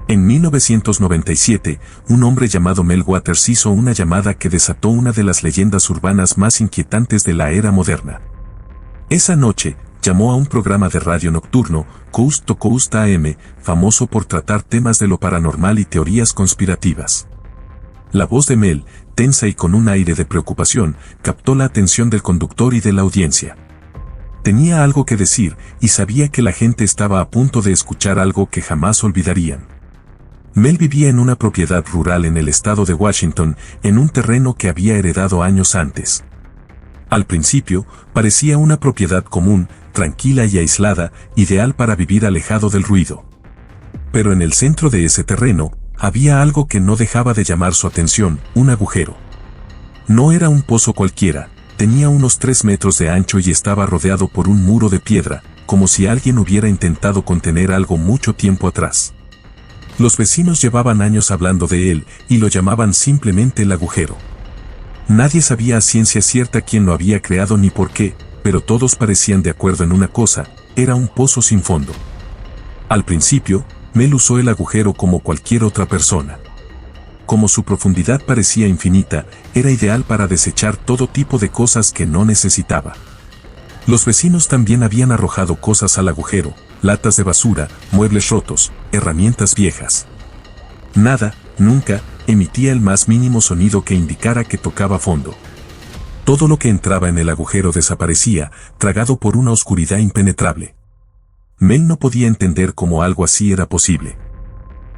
En 1997, un hombre llamado Mel Waters hizo una llamada que desató una de las leyendas urbanas más inquietantes de la era moderna. Esa noche, llamó a un programa de radio nocturno, Coast to Coast AM, famoso por tratar temas de lo paranormal y teorías conspirativas. La voz de Mel, tensa y con un aire de preocupación, captó la atención del conductor y de la audiencia. Tenía algo que decir, y sabía que la gente estaba a punto de escuchar algo que jamás olvidarían. Mel vivía en una propiedad rural en el estado de Washington, en un terreno que había heredado años antes. Al principio, parecía una propiedad común, tranquila y aislada, ideal para vivir alejado del ruido. Pero en el centro de ese terreno, había algo que no dejaba de llamar su atención, un agujero. No era un pozo cualquiera, tenía unos 3 metros de ancho y estaba rodeado por un muro de piedra, como si alguien hubiera intentado contener algo mucho tiempo atrás. Los vecinos llevaban años hablando de él, y lo llamaban simplemente el agujero. Nadie sabía a ciencia cierta quién lo había creado ni por qué, pero todos parecían de acuerdo en una cosa: era un pozo sin fondo. Al principio, Mel usó el agujero como cualquier otra persona. Como su profundidad parecía infinita, era ideal para desechar todo tipo de cosas que no necesitaba. Los vecinos también habían arrojado cosas al agujero: latas de basura, muebles rotos, herramientas viejas. Nada, nunca, emitía el más mínimo sonido que indicara que tocaba fondo. Todo lo que entraba en el agujero desaparecía, tragado por una oscuridad impenetrable. Mel no podía entender cómo algo así era posible.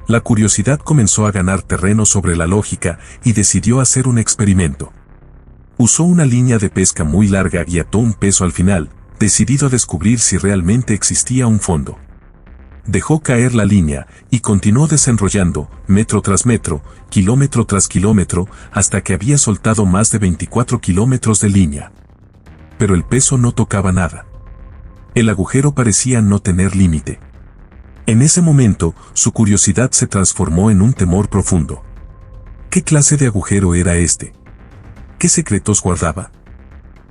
La curiosidad comenzó a ganar terreno sobre la lógica y decidió hacer un experimento. Usó una línea de pesca muy larga y ató un peso al final, decidido a descubrir si realmente existía un fondo. Dejó caer la línea y continuó desenrollando, metro tras metro, kilómetro tras kilómetro, hasta que había soltado más de 24 kilómetros de línea. Pero el peso no tocaba nada. El agujero parecía no tener límite. En ese momento, su curiosidad se transformó en un temor profundo. ¿Qué clase de agujero era este? ¿Qué secretos guardaba?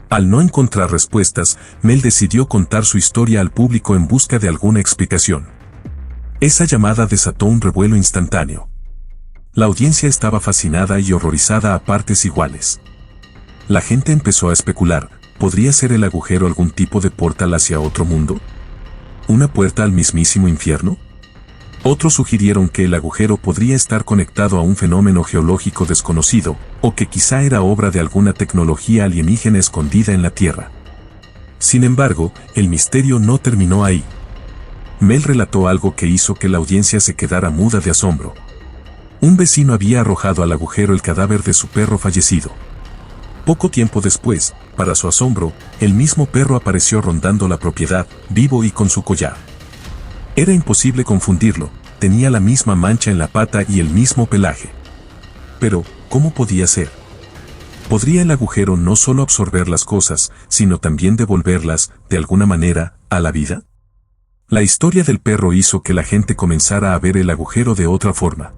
Al no encontrar respuestas, Mel decidió contar su historia al público en busca de alguna explicación. Esa llamada desató un revuelo instantáneo. La audiencia estaba fascinada y horrorizada a partes iguales. La gente empezó a especular: ¿podría ser el agujero algún tipo de portal hacia otro mundo? ¿Una puerta al mismísimo infierno? Otros sugirieron que el agujero podría estar conectado a un fenómeno geológico desconocido, o que quizá era obra de alguna tecnología alienígena escondida en la Tierra. Sin embargo, el misterio no terminó ahí. Mel relató algo que hizo que la audiencia se quedara muda de asombro. Un vecino había arrojado al agujero el cadáver de su perro fallecido. Poco tiempo después, para su asombro, el mismo perro apareció rondando la propiedad, vivo y con su collar. Era imposible confundirlo, tenía la misma mancha en la pata y el mismo pelaje. Pero, ¿cómo podía ser? ¿Podría el agujero no solo absorber las cosas, sino también devolverlas, de alguna manera, a la vida? La historia del perro hizo que la gente comenzara a ver el agujero de otra forma.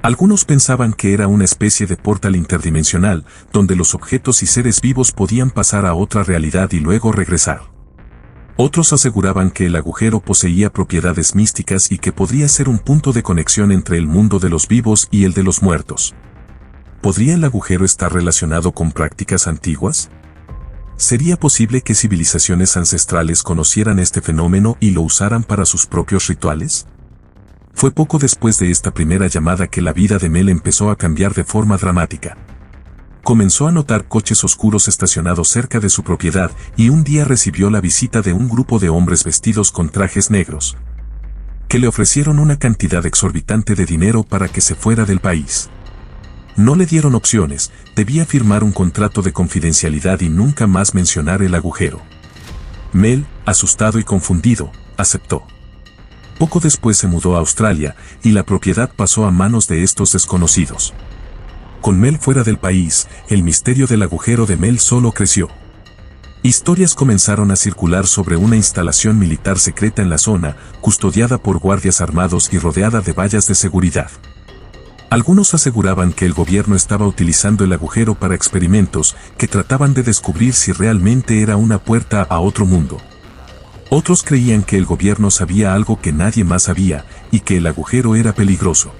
Algunos pensaban que era una especie de portal interdimensional, donde los objetos y seres vivos podían pasar a otra realidad y luego regresar. Otros aseguraban que el agujero poseía propiedades místicas y que podría ser un punto de conexión entre el mundo de los vivos y el de los muertos. ¿Podría el agujero estar relacionado con prácticas antiguas? ¿Sería posible que civilizaciones ancestrales conocieran este fenómeno y lo usaran para sus propios rituales? Fue poco después de esta primera llamada que la vida de Mel empezó a cambiar de forma dramática. Comenzó a notar coches oscuros estacionados cerca de su propiedad y un día recibió la visita de un grupo de hombres vestidos con trajes negros, que le ofrecieron una cantidad exorbitante de dinero para que se fuera del país. No le dieron opciones, debía firmar un contrato de confidencialidad y nunca más mencionar el agujero. Mel, asustado y confundido, aceptó. Poco después se mudó a Australia y la propiedad pasó a manos de estos desconocidos. Con Mel fuera del país, el misterio del agujero de Mel solo creció. Historias comenzaron a circular sobre una instalación militar secreta en la zona, custodiada por guardias armados y rodeada de vallas de seguridad. Algunos aseguraban que el gobierno estaba utilizando el agujero para experimentos que trataban de descubrir si realmente era una puerta a otro mundo. Otros creían que el gobierno sabía algo que nadie más sabía y que el agujero era peligroso.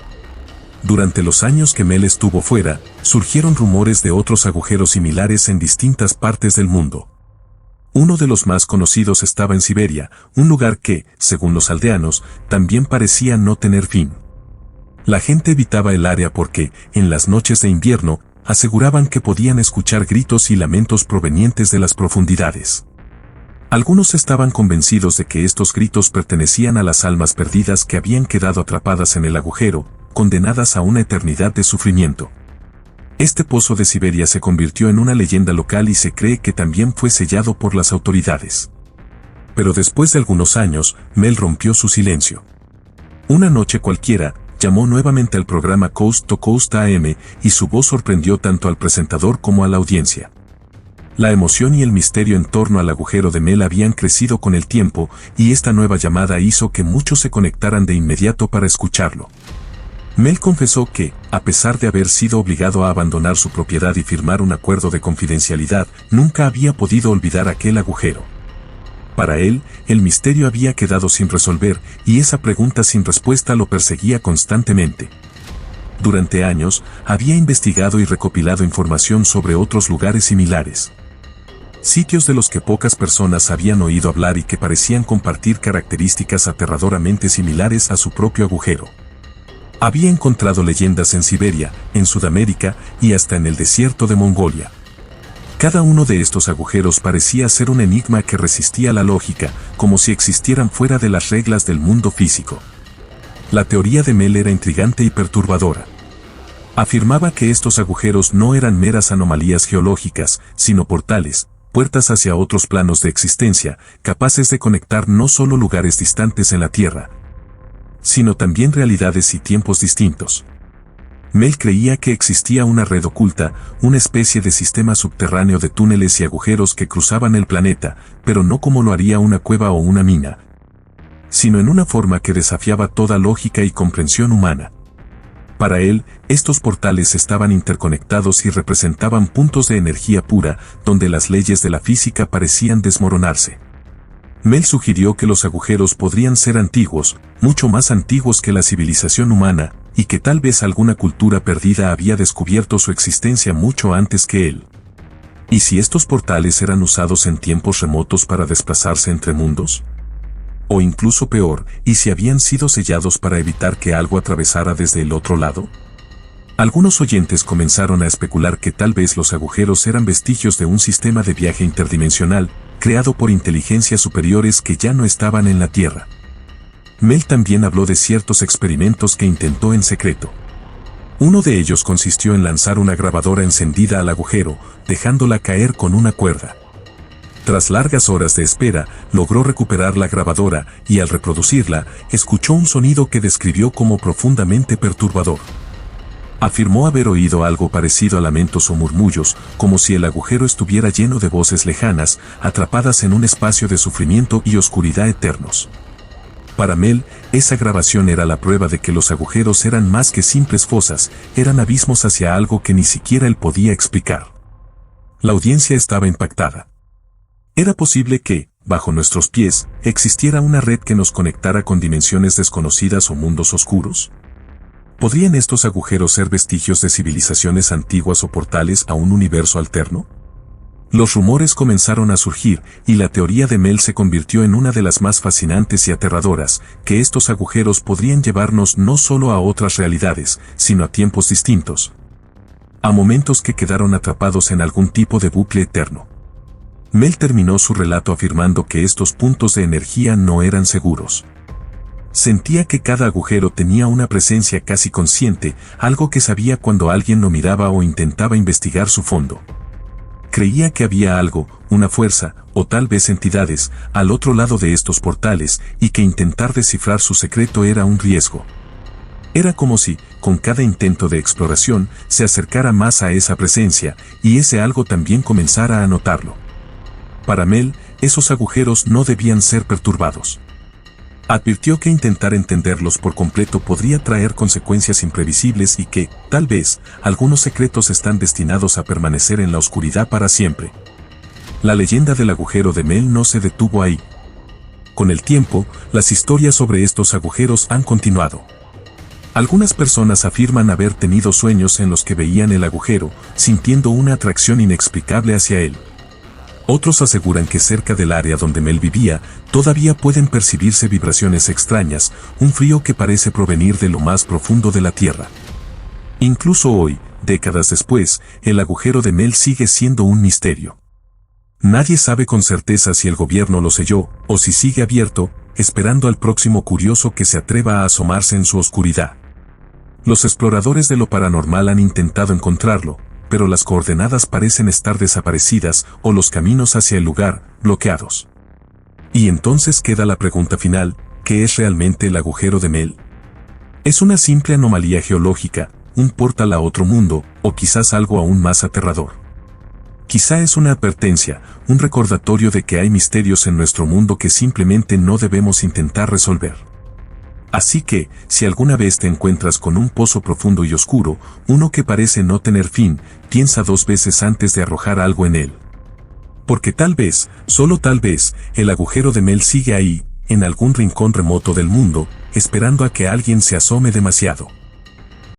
Durante los años que Mel estuvo fuera, surgieron rumores de otros agujeros similares en distintas partes del mundo. Uno de los más conocidos estaba en Siberia, un lugar que, según los aldeanos, también parecía no tener fin. La gente evitaba el área porque, en las noches de invierno, aseguraban que podían escuchar gritos y lamentos provenientes de las profundidades. Algunos estaban convencidos de que estos gritos pertenecían a las almas perdidas que habían quedado atrapadas en el agujero, condenadas a una eternidad de sufrimiento. Este pozo de Siberia se convirtió en una leyenda local y se cree que también fue sellado por las autoridades. Pero después de algunos años, Mel rompió su silencio. Una noche cualquiera, llamó nuevamente al programa Coast to Coast AM y su voz sorprendió tanto al presentador como a la audiencia. La emoción y el misterio en torno al agujero de Mel habían crecido con el tiempo y esta nueva llamada hizo que muchos se conectaran de inmediato para escucharlo. Mel confesó que, a pesar de haber sido obligado a abandonar su propiedad y firmar un acuerdo de confidencialidad, nunca había podido olvidar aquel agujero. Para él, el misterio había quedado sin resolver y esa pregunta sin respuesta lo perseguía constantemente. Durante años, había investigado y recopilado información sobre otros lugares similares. Sitios de los que pocas personas habían oído hablar y que parecían compartir características aterradoramente similares a su propio agujero. Había encontrado leyendas en Siberia, en Sudamérica y hasta en el desierto de Mongolia. Cada uno de estos agujeros parecía ser un enigma que resistía la lógica, como si existieran fuera de las reglas del mundo físico. La teoría de Mel era intrigante y perturbadora. Afirmaba que estos agujeros no eran meras anomalías geológicas, sino portales, puertas hacia otros planos de existencia, capaces de conectar no solo lugares distantes en la Tierra, sino también realidades y tiempos distintos. Mel creía que existía una red oculta, una especie de sistema subterráneo de túneles y agujeros que cruzaban el planeta, pero no como lo haría una cueva o una mina, sino en una forma que desafiaba toda lógica y comprensión humana. Para él, estos portales estaban interconectados y representaban puntos de energía pura, donde las leyes de la física parecían desmoronarse. Mel sugirió que los agujeros podrían ser antiguos, mucho más antiguos que la civilización humana, y que tal vez alguna cultura perdida había descubierto su existencia mucho antes que él. ¿Y si estos portales eran usados en tiempos remotos para desplazarse entre mundos? O incluso peor, ¿y si habían sido sellados para evitar que algo atravesara desde el otro lado? Algunos oyentes comenzaron a especular que tal vez los agujeros eran vestigios de un sistema de viaje interdimensional, creado por inteligencias superiores que ya no estaban en la Tierra. Mel también habló de ciertos experimentos que intentó en secreto. Uno de ellos consistió en lanzar una grabadora encendida al agujero, dejándola caer con una cuerda. Tras largas horas de espera, logró recuperar la grabadora y al reproducirla, escuchó un sonido que describió como profundamente perturbador. Afirmó haber oído algo parecido a lamentos o murmullos, como si el agujero estuviera lleno de voces lejanas, atrapadas en un espacio de sufrimiento y oscuridad eternos. Para Mel, esa grabación era la prueba de que los agujeros eran más que simples fosas, eran abismos hacia algo que ni siquiera él podía explicar. La audiencia estaba impactada. ¿Era posible que, bajo nuestros pies, existiera una red que nos conectara con dimensiones desconocidas o mundos oscuros? ¿Podrían estos agujeros ser vestigios de civilizaciones antiguas o portales a un universo alterno? Los rumores comenzaron a surgir y la teoría de Mel se convirtió en una de las más fascinantes y aterradoras, que estos agujeros podrían llevarnos no solo a otras realidades, sino a tiempos distintos, a momentos que quedaron atrapados en algún tipo de bucle eterno. Mel terminó su relato afirmando que estos puntos de energía no eran seguros. Sentía que cada agujero tenía una presencia casi consciente, algo que sabía cuando alguien lo miraba o intentaba investigar su fondo. Creía que había algo, una fuerza, o tal vez entidades, al otro lado de estos portales, y que intentar descifrar su secreto era un riesgo. Era como si, con cada intento de exploración, se acercara más a esa presencia, y ese algo también comenzara a notarlo. Para Mel, esos agujeros no debían ser perturbados. Advirtió que intentar entenderlos por completo podría traer consecuencias imprevisibles y que, tal vez, algunos secretos están destinados a permanecer en la oscuridad para siempre. La leyenda del agujero de Mel no se detuvo ahí. Con el tiempo, las historias sobre estos agujeros han continuado. Algunas personas afirman haber tenido sueños en los que veían el agujero, sintiendo una atracción inexplicable hacia él. Otros aseguran que cerca del área donde Mel vivía, todavía pueden percibirse vibraciones extrañas, un frío que parece provenir de lo más profundo de la Tierra. Incluso hoy, décadas después, el agujero de Mel sigue siendo un misterio. Nadie sabe con certeza si el gobierno lo selló, o si sigue abierto, esperando al próximo curioso que se atreva a asomarse en su oscuridad. Los exploradores de lo paranormal han intentado encontrarlo, pero las coordenadas parecen estar desaparecidas o los caminos hacia el lugar, bloqueados. Y entonces queda la pregunta final, ¿qué es realmente el agujero de Mel? ¿Es una simple anomalía geológica, un portal a otro mundo, o quizás algo aún más aterrador? Quizá es una advertencia, un recordatorio de que hay misterios en nuestro mundo que simplemente no debemos intentar resolver. Así que, si alguna vez te encuentras con un pozo profundo y oscuro, uno que parece no tener fin, piensa 2 veces antes de arrojar algo en él. Porque tal vez, solo tal vez, el agujero de Mel sigue ahí, en algún rincón remoto del mundo, esperando a que alguien se asome demasiado.